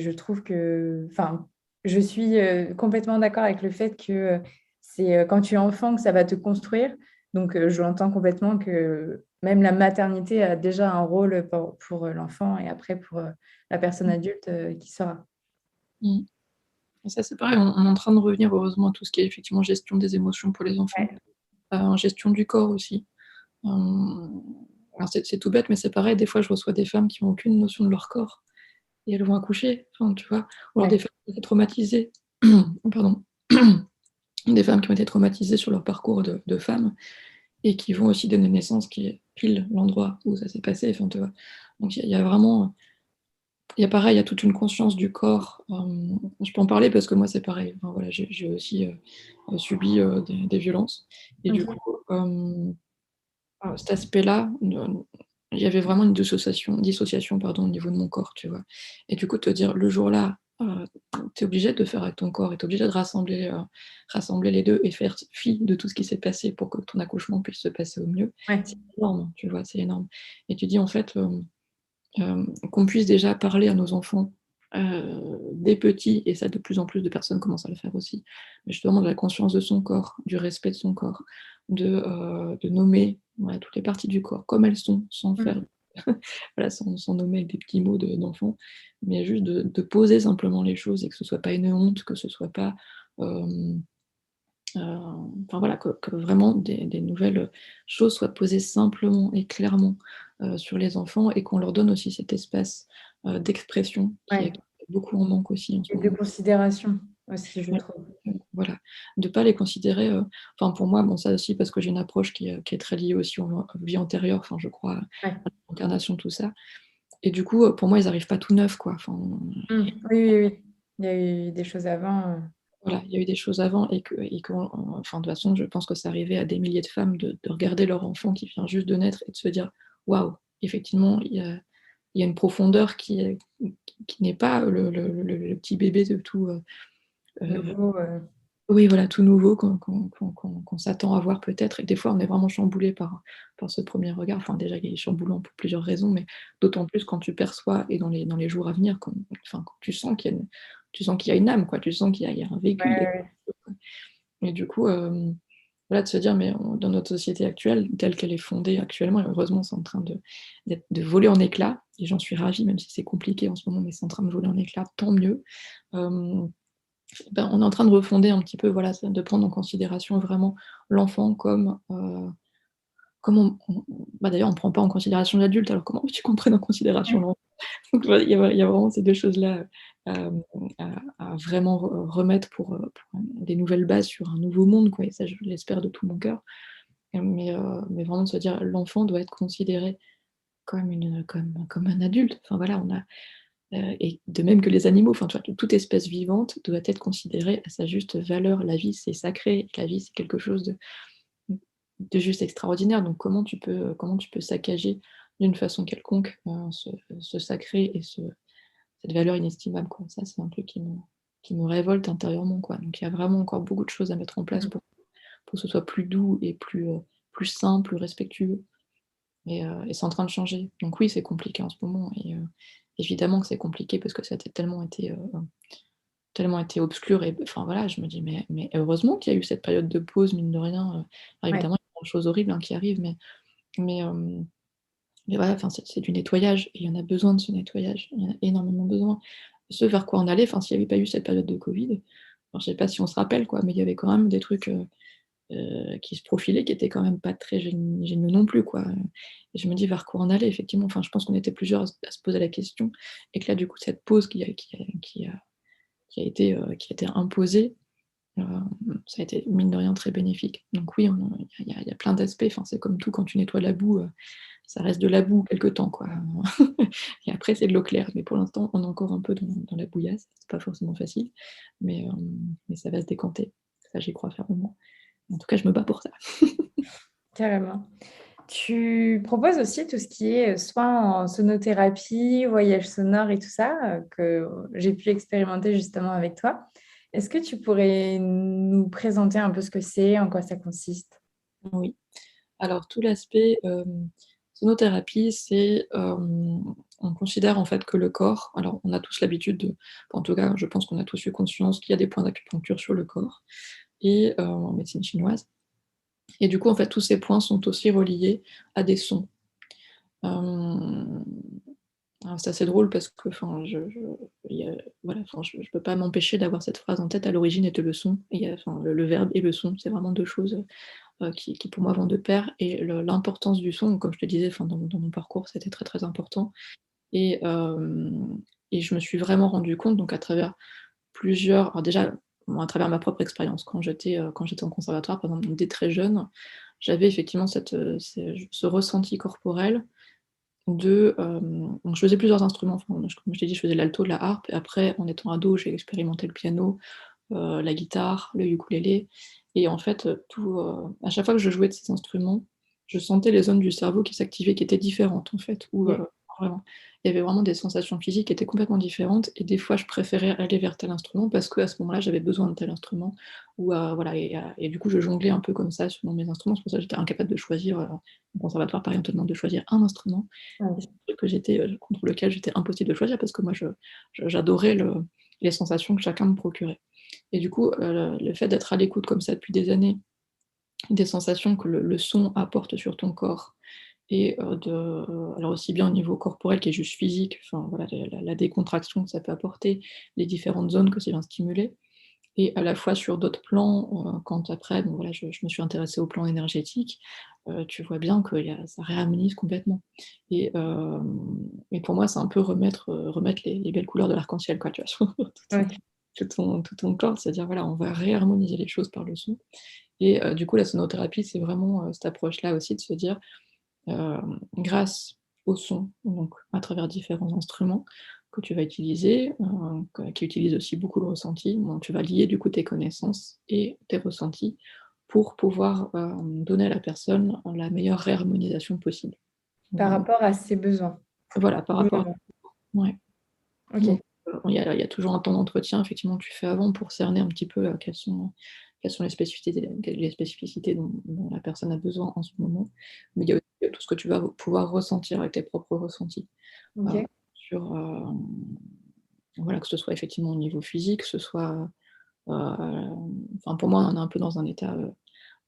A: je trouve que, enfin, je suis complètement d'accord avec le fait que c'est quand tu es enfant que ça va te construire. Donc, je l'entends complètement que même la maternité a déjà un rôle pour l'enfant et après pour la personne adulte qui sera.
B: Mm. Et ça, c'est pareil, on est en train de revenir heureusement à tout ce qui est effectivement gestion des émotions pour les enfants,
A: Ouais.
B: gestion du corps aussi. Euh, alors c'est tout bête, mais c'est pareil, des fois je reçois des femmes qui n'ont aucune notion de leur corps et elles vont accoucher, enfin, tu vois, ou alors des
A: Ouais.
B: femmes qui ont été traumatisées, pardon, des femmes qui ont été traumatisées sur leur parcours de femmes et qui vont aussi donner naissance, qui est pile l'endroit où ça s'est passé, enfin, tu vois. Donc il y a vraiment, il y a pareil, il y a toute une conscience du corps. Je peux en parler parce que moi c'est pareil. Enfin, voilà, j'ai aussi subi des violences et du
A: Ok.
B: coup, cet aspect-là, il y avait vraiment une dissociation pardon, au niveau de mon corps, tu vois. Et du coup, te dire le jour-là, tu es obligé de faire avec ton corps et tu es obligé de rassembler les deux et faire fi de tout ce qui s'est passé pour que ton accouchement puisse se passer au mieux.
A: Ouais.
B: C'est énorme, tu vois, c'est énorme. Et tu dis en fait, qu'on puisse déjà parler à nos enfants des petits, et ça de plus en plus de personnes commencent à le faire aussi, mais justement de la conscience de son corps, du respect de son corps, de nommer voilà, toutes les parties du corps comme elles sont, sans faire,
A: Mm.
B: voilà, sans nommer avec des petits mots d'enfant, mais juste de poser simplement les choses et que ce soit pas une honte, que ce soit pas... euh, enfin voilà, que vraiment des nouvelles choses soient posées simplement et clairement sur les enfants et qu'on leur donne aussi cet espace d'expression qui
A: Ouais.
B: est beaucoup en manque aussi en ce
A: Et de
B: moment.
A: considération aussi, je
B: Ouais.
A: trouve.
B: Voilà, de pas les considérer, enfin pour moi, bon ça aussi parce que j'ai une approche qui est très liée aussi aux vies antérieures, enfin je crois
A: Ouais.
B: à l'incarnation, tout ça. Et du coup, pour moi, ils arrivent pas tout neufs, quoi. Enfin,
A: Mm. Oui, oui, oui. Il y a eu des choses avant.
B: voilà, il y a eu des choses avant enfin, de toute façon, je pense que ça arrivait à des milliers de femmes de regarder leur enfant qui vient juste de naître et de se dire, waouh, effectivement, il y a une profondeur qui n'est pas le petit bébé de tout, euh,
A: Nouveau.
B: oui, voilà, tout nouveau qu'on s'attend à voir peut-être. Et des fois, on est vraiment chamboulé par ce premier regard. Enfin, déjà, il est chamboulant pour plusieurs raisons, mais d'autant plus quand tu perçois et dans les jours à venir, enfin, quand tu sens qu'il y a une âme, quoi. Tu sens qu'il y a un vécu.
A: Ouais,
B: Et du coup, voilà, de se dire, mais dans notre société actuelle, telle qu'elle est fondée actuellement, et heureusement, c'est en train de voler en éclats, et j'en suis ravie, même si c'est compliqué en ce moment, mais c'est en train de voler en éclats, tant mieux. Euh, ben, on est en train de refonder un petit peu, voilà, de prendre en considération vraiment l'enfant comme bah, d'ailleurs, on ne prend pas en considération l'adulte, alors comment tu comprennes en considération
A: ouais.
B: l'enfant? Donc, voilà, il y a vraiment ces deux choses-là à vraiment remettre pour des nouvelles bases sur un nouveau monde, quoi, et ça, je l'espère de tout mon cœur. Mais vraiment de se dire l'enfant doit être considéré comme un adulte. Enfin voilà, et de même que les animaux, enfin, tu vois, toute espèce vivante doit être considérée à sa juste valeur. La vie, c'est sacré, la vie, c'est quelque chose de juste extraordinaire. Donc comment tu peux saccager d'une façon quelconque ce sacré et cette valeur inestimable, quoi. Ça, c'est un truc qui me révolte intérieurement, quoi. Donc il y a vraiment encore beaucoup de choses à mettre en place
A: Mm.
B: pour que ce soit plus doux et plus simple, plus respectueux. Et c'est en train de changer. Donc oui, c'est compliqué en ce moment. Et évidemment que c'est compliqué parce que ça a tellement été obscur. Et enfin voilà, je me dis, mais heureusement qu'il y a eu cette période de pause, mine de rien. Alors,
A: Ouais.
B: évidemment, il y a plein de choses horribles qui arrivent, mais, mais voilà, enfin, c'est du nettoyage. Et il y en a besoin de ce nettoyage. Il y en a énormément besoin. Ce vers quoi on allait, enfin, s'il n'y avait pas eu cette période de Covid, alors, je sais pas si on se rappelle, quoi, mais il y avait quand même des trucs qui se profilaient, qui étaient quand même pas très géniaux non plus, quoi. Et je me dis vers quoi on allait, effectivement. Enfin, je pense qu'on était plusieurs à se poser la question, et que là, du coup, cette pause qui a été imposée, euh, ça a été, mine de rien, très bénéfique. Donc oui, il y a plein d'aspects. Enfin, c'est comme tout, quand tu nettoies la boue, ça reste de la boue quelque temps, quoi. Et après, c'est de l'eau claire. Mais pour l'instant, on est encore un peu dans la bouillasse. C'est pas forcément facile, mais ça va se décanter. Ça, j'y crois fermement. En tout cas, je me bats pour ça.
A: carrément. Tu proposes aussi tout ce qui est soins en sonothérapie, voyage sonore et tout ça, que j'ai pu expérimenter justement avec toi. Est-ce que tu pourrais nous présenter un peu ce que c'est, en quoi ça consiste?
B: Oui. Alors tout l'aspect, sonothérapie, c'est, on considère en fait que le corps alors on a tous l'habitude de en tout cas je pense qu'on a tous eu conscience qu'il y a des points d'acupuncture sur le corps et en médecine chinoise et du coup en fait tous ces points sont aussi reliés à des sons. Hem, alors c'est assez drôle parce que enfin je il y a voilà, enfin je peux pas m'empêcher d'avoir cette phrase en tête: «À l'origine était le son» et il y a enfin le verbe et le son, c'est vraiment 2 choses, qui pour moi vont de pair et l'importance du son, comme je te disais, enfin dans mon parcours, c'était très, très important et et je me suis vraiment rendu compte donc à travers plusieurs alors déjà, bon à travers ma propre expérience quand j'étais en conservatoire, par exemple, dès très jeune, j'avais effectivement ce ressenti corporel de, donc je faisais plusieurs instruments, enfin, comme je t'ai dit, je faisais l'alto, la harpe et après en étant ado, j'ai expérimenté le piano, la guitare, le ukulélé et en fait, à chaque fois que je jouais de ces instruments, je sentais les zones du cerveau qui s'activaient, qui étaient différentes en fait, où,
A: OK.
B: vraiment, il y avait vraiment des sensations physiques qui étaient complètement différentes et des fois je préférais aller vers tel instrument parce qu'à ce moment-là, j'avais besoin de tel instrument ou, voilà et du coup je jonglais un peu comme ça selon mes instruments. C'est pour ça que j'étais incapable de choisir, au conservatoire, par exemple, on te demande de choisir un instrument et c'est
A: Ouais.
B: un truc que contre lequel j'étais impossible de choisir parce que moi j'adorais les sensations que chacun me procurait. Et du coup, le fait d'être à l'écoute comme ça depuis des années, des sensations que le son apporte sur ton corps et alors aussi bien au niveau corporel qui est juste physique, enfin voilà, la décontraction que ça peut apporter, les différentes zones que ça vient stimuler et à la fois sur d'autres plans, quand après bon voilà, je me suis intéressée au plan énergétique, tu vois bien que ça réharmonise complètement et pour moi, c'est un peu remettre les belles couleurs de l'arc-en-ciel quoi, tu vois? Sur
A: Ouais.
B: tout ton corps, c'est-à-dire voilà, on va réharmoniser les choses par le son et du coup, la sonothérapie, c'est vraiment, cette approche-là aussi de se dire, grâce au son, donc à travers différents instruments que tu vas utiliser, qui utilisent aussi beaucoup le ressenti, donc tu vas lier du coup tes connaissances et tes ressentis pour pouvoir, donner à la personne la meilleure réharmonisation possible.
A: Par
B: Vraiment.
A: rapport à ses besoins,
B: Voilà, par
A: du
B: rapport
A: moment.
B: ouais,
A: OK.
B: donc il y a toujours un temps d'entretien effectivement que tu fais avant pour cerner un petit peu, quelles sont les spécificités dont la personne a besoin en ce moment. Mais il y a aussi tout ce que tu vas pouvoir ressentir avec tes propres ressentis, heu,
A: OK.
B: sur, voilà, que ce soit effectivement au niveau physique, que ce soit, enfin pour moi on est un peu dans un état,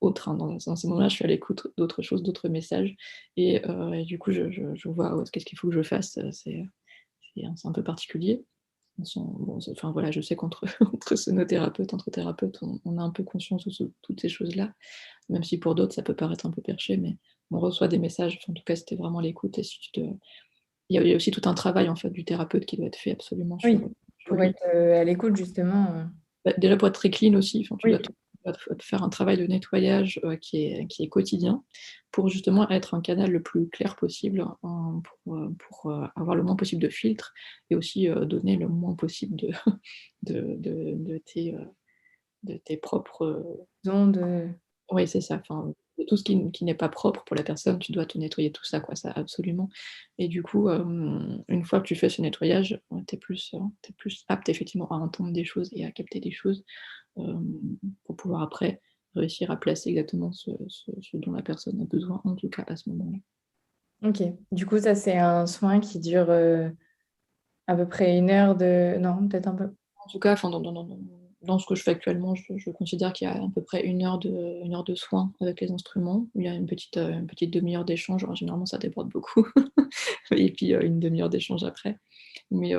B: autre, hein, dans ces moments-là, je suis à l'écoute d'autres choses, d'autres messages et du coup je vois, qu'est-ce qu'il faut que je fasse, c'est un peu particulier. Bon, enfin voilà, je sais qu'entre entre sonothérapeutes, entre thérapeutes, on a un peu conscience de toutes ces choses-là, même si pour d'autres ça peut paraître un peu perché, mais on reçoit des messages, enfin, en tout cas, c'était vraiment l'écoute et si tu te il y a aussi tout un travail en fait du thérapeute qui doit être fait absolument
A: Oui,
B: sur
A: pour
B: lui.
A: être, à l'écoute justement,
B: Bah, déjà pour être très clean aussi, enfin
A: oui.
B: tu dois te faire un travail de nettoyage, qui est quotidien, pour justement être un canal le plus clair possible, avoir le moins possible de filtres et aussi, donner le moins possible de tes propres,
A: Ondes,
B: oui c'est ça, enfin, de tout ce qui n'est pas propre pour la personne, tu dois te nettoyer tout ça quoi, ça absolument et du coup, une fois que tu fais ce nettoyage, tu es plus apte effectivement à entendre des choses et à capter des choses, pour pouvoir après réussir à placer exactement ce dont la personne a besoin, en tout cas à ce moment-là.
A: OK. Du coup, ça, c'est un soin qui dure, à peu près 1 heure de non, peut-être un peu
B: En tout cas, enfin dans ce que je fais actuellement, je considère qu'il y a à peu près 1 heure de soin avec les instruments. Il y a une petite demi-heure d'échange, alors généralement ça déborde beaucoup et puis, 1/2 heure d'échange après. Mais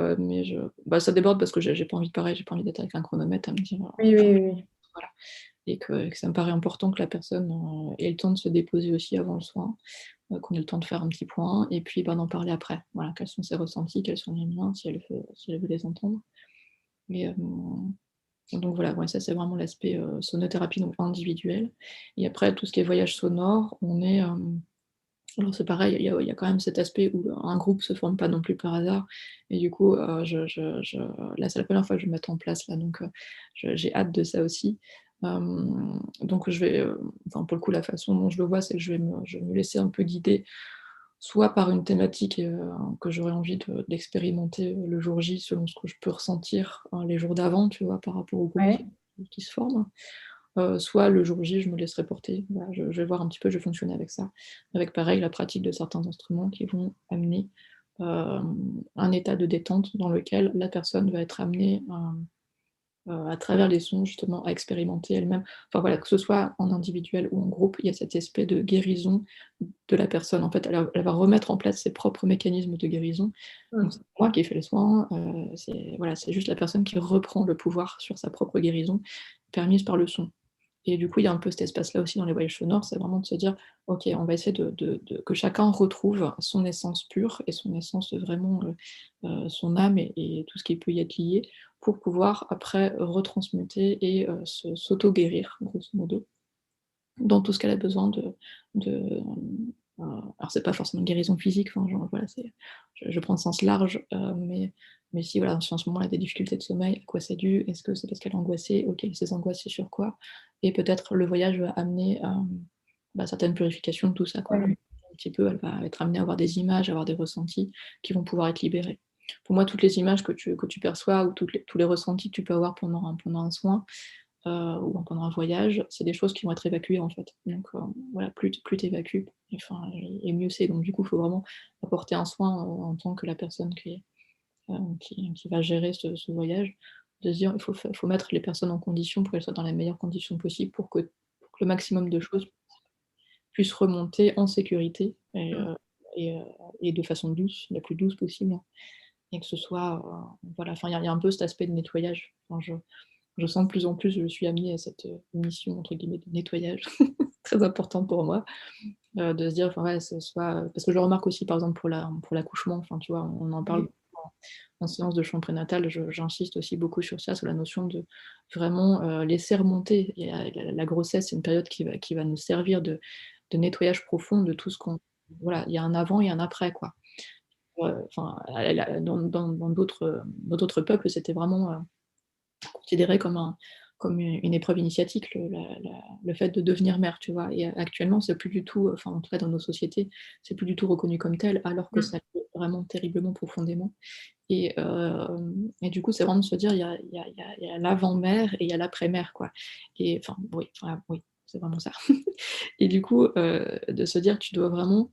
B: bah, ça déborde parce que j'ai pas envie pareil, j'ai pas envie d'être avec un chronomètre à me dire,
A: oui,
B: faut
A: oui, oui, oui.
B: voilà et que ça me paraît important que la personne, ait le temps de se déposer aussi avant le soin, qu'on ait le temps de faire un petit point et puis, ben, d'en parler après. Voilà, quels sont ses ressentis, quels sont les miens, si elle veut les entendre et donc voilà, ouais, ça c'est vraiment l'aspect, sonothérapie donc individuelle et après tout ce qui est voyage sonore, on est, alors c'est pareil, il y a quand même cet aspect où un groupe se forme pas non plus par hasard et du coup, je là c'est la première fois que je vais mettre en place là donc j'ai hâte de ça aussi. Donc je vais, enfin pour le coup la façon dont je le vois, c'est que je vais me laisser un peu guider, soit par une thématique, que j'aurais envie d'expérimenter, le jour J selon ce que je peux ressentir, les jours d'avant, tu vois? Par rapport au groupe
A: Ouais.
B: qui se forme. Soit le jour J, je me laisserai porter. Voilà, je vais voir un petit peu, je vais fonctionner avec ça. Avec pareil, la pratique de certains instruments qui vont amener, un état de détente dans lequel la personne va être amenée à travers les sons justement à expérimenter elle-même. Enfin voilà, que ce soit en individuel ou en groupe, il y a cet aspect de guérison de la personne. En fait, elle va remettre en place ses propres mécanismes de guérison. Donc c'est
A: Mmh.
B: pas moi qui ai fait les soins, c'est voilà, c'est juste la personne qui reprend le pouvoir sur sa propre guérison, permise par le son. Et du coup, il y a un peu cet espace-là aussi dans les voyages sonores, c'est vraiment de se dire: «OK, on va essayer de que chacun retrouve son essence pure et son essence vraiment, son âme et tout ce qui peut y être lié, pour pouvoir après retransmuter et s'auto-guérir grosso modo, dans tout ce qu'elle a besoin alors c'est pas forcément une guérison physique, enfin genre voilà, je prends le sens large, mais si voilà, si en ce moment elle a des difficultés de sommeil, à quoi c'est dû? Est-ce que c'est parce qu'elle est angoissée? OK, ces angoisses, c'est sur quoi? Et peut-être le voyage va amener, certaines purifications de tout ça quoi.
A: Ouais.
B: Un petit peu, elle va être amenée à avoir des images, à avoir des ressentis qui vont pouvoir être libérés. Pour moi, toutes les images que tu perçois ou tous les ressentis que tu peux avoir pendant un soin, ou pendant un voyage, c'est des choses qui vont être évacuées en fait. Donc voilà, plus tu évacues, enfin et mieux c'est. Donc du coup, il faut vraiment apporter un soin, en tant que la personne qui va gérer ce voyage, de se dire: «Il faut mettre les personnes en condition pour qu'elles soient dans les meilleures conditions possibles pour que le maximum de choses puissent remonter en sécurité
A: Mmh.
B: et heu et de façon douce, la plus douce possible». Et que ce soit, voilà, enfin il y a un peu cet aspect de nettoyage. Enfin je sens de plus en plus, je suis amenée à cette, mission entre guillemets «de nettoyage», très importante pour moi, de se dire, enfin ouais, ce soit, parce que je le remarque aussi par exemple pour l'accouchement, enfin tu vois, on en parle
A: Oui.
B: beaucoup en séance de chant prénatal, j'insiste aussi beaucoup sur ça, sur la notion de vraiment, laisser remonter. Il y a la grossesse, c'est une période qui va nous servir de nettoyage profond de tout ce qu'on voilà, il y a un avant et un après quoi. Enfin, elle a dans d'autres peuples, c'était vraiment, considéré comme une épreuve initiatique, le fait de devenir mère, tu vois? Et actuellement, c'est plus du tout, enfin, en tout cas dans nos sociétés, c'est plus du tout reconnu comme tel, alors que
A: Mmh.
B: ça l'est vraiment terriblement profondément et du coup, c'est vraiment de se dire: il y a l'avant-mère et il y a l'après-mère, quoi et enfin, oui, voilà, oui, c'est vraiment ça et du coup, de se dire: «Tu dois vraiment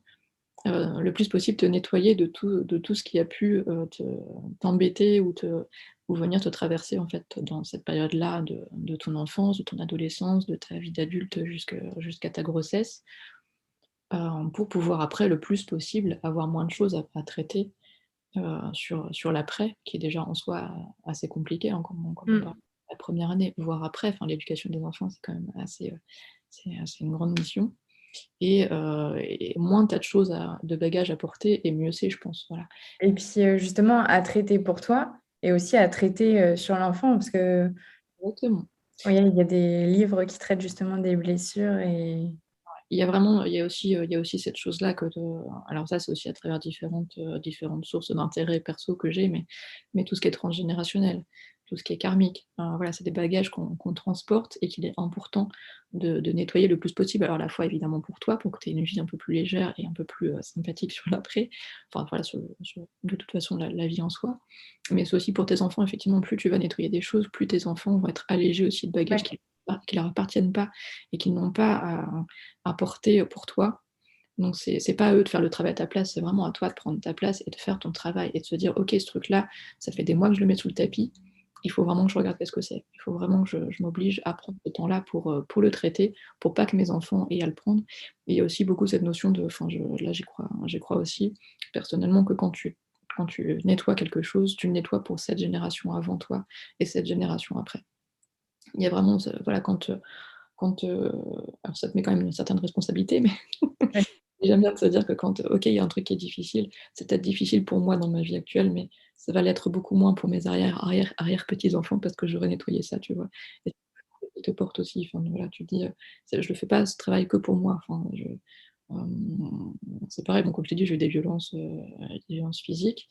B: le plus possible te nettoyer de tout ce qui a pu, t'embêter ou venir te traverser, en fait, dans cette période-là de ton enfance, de ton adolescence, de ta vie d'adulte jusqu'à ta grossesse, pour pouvoir après, le plus possible, avoir moins de choses à traiter, sur l'après, qui est déjà en soi assez compliqué, hein, comme on
A: Mmh.
B: parle de la première année, voire après. Enfin, l'éducation des enfants, c'est quand même assez, c'est une grande mission et moins tu as de choses de bagages à porter et mieux c'est, je pense, voilà.
A: Et puis, justement à traiter pour toi et aussi à traiter, sur l'enfant parce que,
B: Exactement.
A: oui, il y a des livres qui traitent justement des blessures et
B: Il y a aussi cette chose-là que de alors ça, c'est aussi à travers différentes sources d'intérêt perso que j'ai, mais tout ce qui est transgénérationnel, tout ce qui est karmique, voilà, c'est des bagages qu'on transporte et qu'il est important de nettoyer le plus possible. Alors à la fois évidemment pour toi, pour que tu aies une vie un peu plus légère et un peu plus, sympathique sur l'après, enfin voilà, sur de toute façon la vie en soi, mais c'est aussi pour tes enfants effectivement, plus tu vas nettoyer des choses, plus tes enfants vont être allégés aussi de bagages
A: ouais.
B: qui leur appartiennent pas et qu'ils n'ont pas à porter pour toi. Donc c'est pas à eux de faire le travail à ta place, c'est vraiment à toi de prendre ta place et de faire ton travail et de se dire: «OK, ce truc-là, ça fait des mois que je le mets sous le tapis, il faut vraiment que je regarde qu'est-ce que c'est. Il faut vraiment que je m'oblige à prendre ce temps-là pour le traiter, pour pas que mes enfants aient à le prendre». Et il y a aussi beaucoup cette notion de enfin je là j'y crois aussi personnellement que quand tu nettoies quelque chose, tu le nettoies pour cette génération avant toi et cette génération après. Il y a vraiment ce voilà quand, alors ça te met quand même une certaine responsabilité, mais
A: Ouais.
B: j'aime bien de se dire que quand, OK, il y a un truc qui est difficile, c'est peut-être difficile pour moi dans ma vie actuelle, mais ça va l'être beaucoup moins pour mes arrière petits-enfants parce que j'aurais nettoyé ça, tu vois? Et ça te porte aussi, enfin voilà, tu te dis, c'est je le fais pas ce travail que pour moi, enfin c'est pareil, bon comme je t'ai dit, j'ai eu des violences physiques,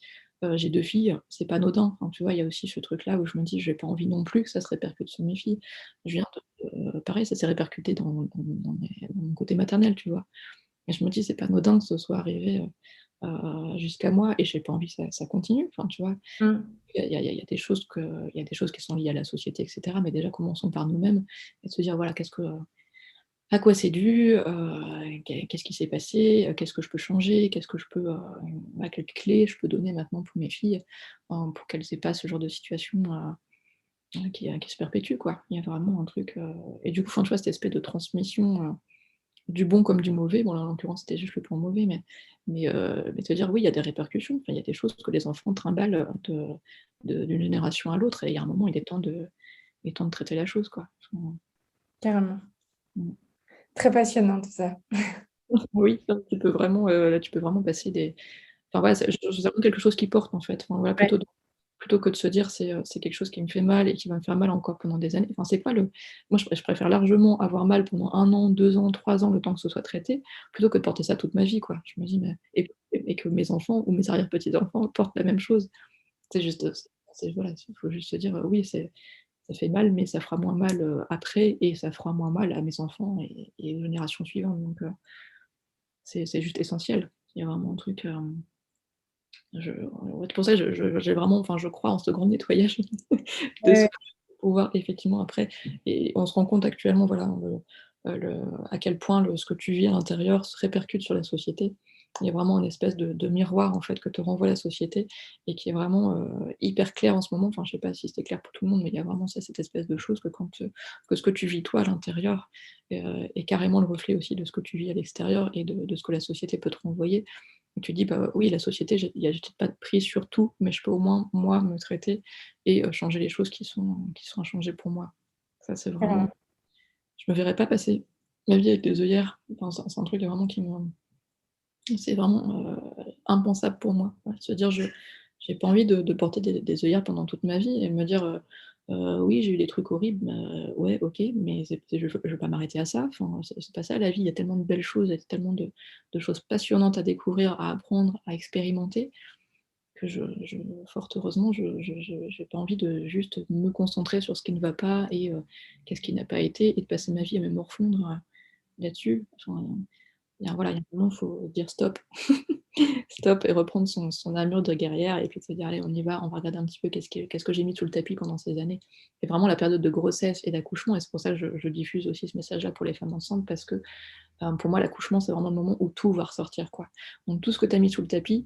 B: j'ai 2 filles, c'est pas anodin. Enfin, tu vois, il y a aussi ce truc-là où je me dis: «J'ai pas envie non plus que ça se répercute sur mes filles». Je viens pareil, ça s'est répercuté dans mon côté maternel, tu vois? Et je me dis: «C'est pas anodin que ce soit arrivé, jusqu'à moi et j'ai pas envie que ça continue». Enfin, tu vois?
A: Mmh.
B: Il y a des choses il y a des choses qui sont liées à la société et cetera, mais déjà commençons par nous-mêmes et de se dire: «Voilà, à quoi c'est dû? Qu'est-ce qui s'est passé? Qu'est-ce que je peux changer? Qu'est-ce que je peux, quelles clés je peux donner maintenant pour mes filles, pour qu'elles aient pas ce genre de situation, qui se perpétue, quoi». Il y a vraiment un truc, et du coup, enfin, tu vois, cette espèce de transmission, du bon comme du mauvais, bon là, en l'occurrence, c'était juste le point mauvais, mais te dire: «Oui, il y a des répercussions». Enfin, il y a des choses que les enfants trimballent, d'une génération à l'autre et il y a un moment, il est temps de traiter la chose, quoi. Enfin,
A: Carrément.
B: mmh.
A: Très passionnant tout ça.
B: Oui, là, tu peux vraiment passer des enfin, voilà, c'est vraiment quelque chose qui porte, en fait. Enfin, voilà,
A: Ouais.
B: plutôt que de se dire: «C'est quelque chose qui me fait mal et qui va me faire mal encore pendant des années». Enfin, c'est quoi le moi, je préfère largement avoir mal pendant 1 an, 2 ans, 3 ans, le temps que ce soit traité, plutôt que de porter ça toute ma vie, quoi. Je me dis: «Mais» et que mes enfants ou mes arrière-petits-enfants portent la même chose. C'est juste, c'est voilà, il faut juste se dire, «Oui, ça fait mal, mais ça fera moins mal, après et ça fera moins mal à mes enfants et aux générations suivantes». Donc c'est juste essentiel. Il y a vraiment un truc, ouais, c'est pour ça que j'ai vraiment enfin, je crois en ce grand nettoyage de
A: Ouais,
B: soi pour pouvoir effectivement après et on se rend compte actuellement, voilà, le à quel point ce que tu vis à l'intérieur se répercute sur la société. Il y a vraiment une espèce de miroir, en fait, que te renvoie la société et qui est vraiment, hyper clair en ce moment. Enfin, je sais pas si c'est clair pour tout le monde, mais il y a vraiment ça, cette espèce de chose que ce que tu vis toi à l'intérieur, est carrément le reflet aussi de ce que tu vis à l'extérieur et de ce que la société peut te renvoyer. Et tu dis: «Bah, oui, la société, j'ai peut-être pas de prise sur tout, mais je peux au moins, moi, me traiter et changer les choses qui sont à changer pour moi». Ça, c'est vraiment
A: carrément.
B: je me verrais pas passer ma vie avec des œillères. Enfin, c'est un truc vraiment qui me c'est vraiment, impensable pour moi. Ouais, se dire: j'ai pas envie de porter des œillères pendant toute ma vie et me dire, «Oui, j'ai eu des trucs horribles». Bah, ouais, OK, mais je vais pas m'arrêter à ça. Enfin, c'est pas ça la vie. Il y a tellement de belles choses, il y a tellement de choses passionnantes à découvrir, à apprendre, à expérimenter que fort heureusement, je j'ai pas envie de juste me concentrer sur ce qui ne va pas et qu'est-ce qui n'a pas été et de passer ma vie à me morfondre, là-dessus. Enfin, il y a un moment, il faut dire stop. Stop et reprendre son armure de guerrière et puis de se dire: «Allez, on va regarder un petit peu qu'est-ce que j'ai mis sous le tapis pendant ces années». Et vraiment la période de grossesse et d'accouchement et c'est pour ça que je diffuse aussi ce message-là pour les femmes enceintes parce que, pour moi l'accouchement, c'est vraiment le moment où tout va ressortir, quoi. Donc tout ce que tu as mis sous le tapis,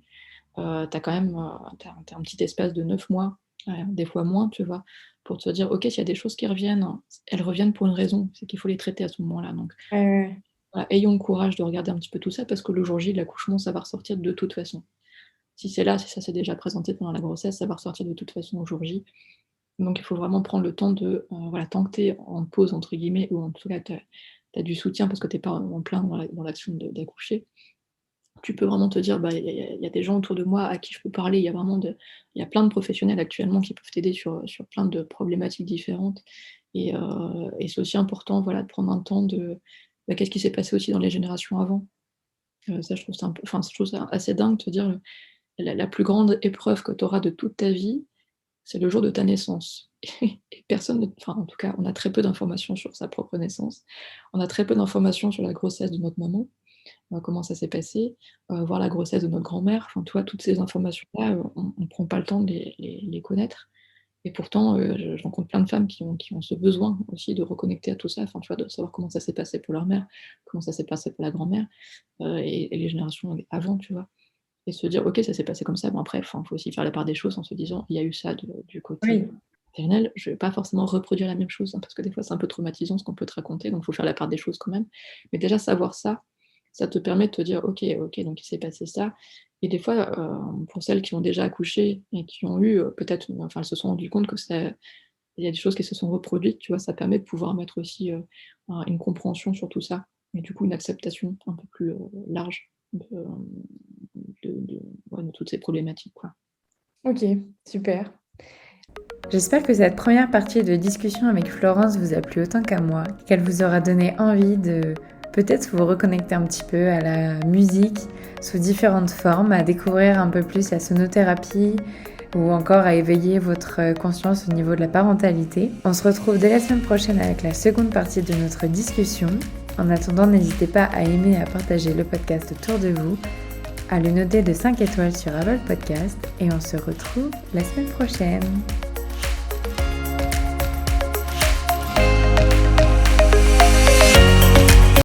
B: tu as quand même, tu as un petit espace de 9 mois, des fois moins, tu vois? Pour te dire: «OK, s'il y a des choses qui reviennent, elles reviennent pour une raison, c'est qu'il faut les traiter à ce moment-là». Donc
A: Ouais, ouais, ouais.
B: voilà, ayons le courage de regarder un petit peu tout ça parce que le jour J de l'accouchement, ça va ressortir de toute façon. Si c'est là, si ça s'est déjà présenté pendant la grossesse, ça va ressortir de toute façon au jour J. Donc il faut vraiment prendre le temps de, voilà, tant que tu es «en pause» entre guillemets ou en tout cas tu as du soutien parce que tu es pas en plein dans l'action d'accoucher, tu peux vraiment te dire: «Bah, il y a des gens autour de moi à qui je peux parler». Il y a plein de professionnels actuellement qui peuvent t'aider sur plein de problématiques différentes et c'est aussi important, voilà, de prendre un temps qu'est-ce qui s'est passé aussi dans les générations avant? Ça je trouve ça un peu enfin, je trouve ça assez dingue de te dire, la plus grande épreuve que tu auras de toute ta vie, c'est le jour de ta naissance et personne ne enfin, en tout cas, on a très peu d'informations sur sa propre naissance. On a très peu d'informations sur la grossesse de notre maman, comment ça s'est passé, voir la grossesse de notre grand-mère. Enfin, tu vois, toutes ces informations-là, on prend pas le temps de les connaître et pourtant, je rencontre plein de femmes qui ont ce besoin aussi de reconnecter à tout ça, enfin, tu vois, de savoir comment ça s'est passé pour leur mère, comment ça s'est passé pour la grand-mère, et les générations avant, tu vois? Et se dire: «OK, ça s'est passé comme ça». Bon après, enfin, faut aussi faire la part des choses en se disant: «Il y a eu ça du côté,
A: Oui.
B: maternel, je vais pas forcément reproduire la même chose», hein, parce que des fois, c'est un peu traumatisant ce qu'on peut te raconter, donc faut faire la part des choses quand même. Mais déjà savoir ça, ça te permet de te dire: «OK, OK, donc il s'est passé ça» et des fois, pour celles qui ont déjà accouché et qui ont eu, peut-être, enfin, elles se sont rendues compte que ça il y a des choses qui se sont reproduites, tu vois? Ça permet de pouvoir mettre aussi, une compréhension sur tout ça et du coup une acceptation un peu plus, large de ouais, de toutes ces problématiques, quoi.
A: OK, super. J'espère que cette première partie de discussion avec Florence vous a plu autant qu'à moi, qu'elle vous aura donné envie peut-être vous reconnecter un petit peu à la musique sous différentes formes, à découvrir un peu plus la sonothérapie ou encore à éveiller votre conscience au niveau de la parentalité. On se retrouve dès la semaine prochaine avec la seconde partie de notre discussion. En attendant, n'hésitez pas à aimer et à partager le podcast autour de vous, à le noter de 5 étoiles sur Apple Podcast et on se retrouve la semaine prochaine.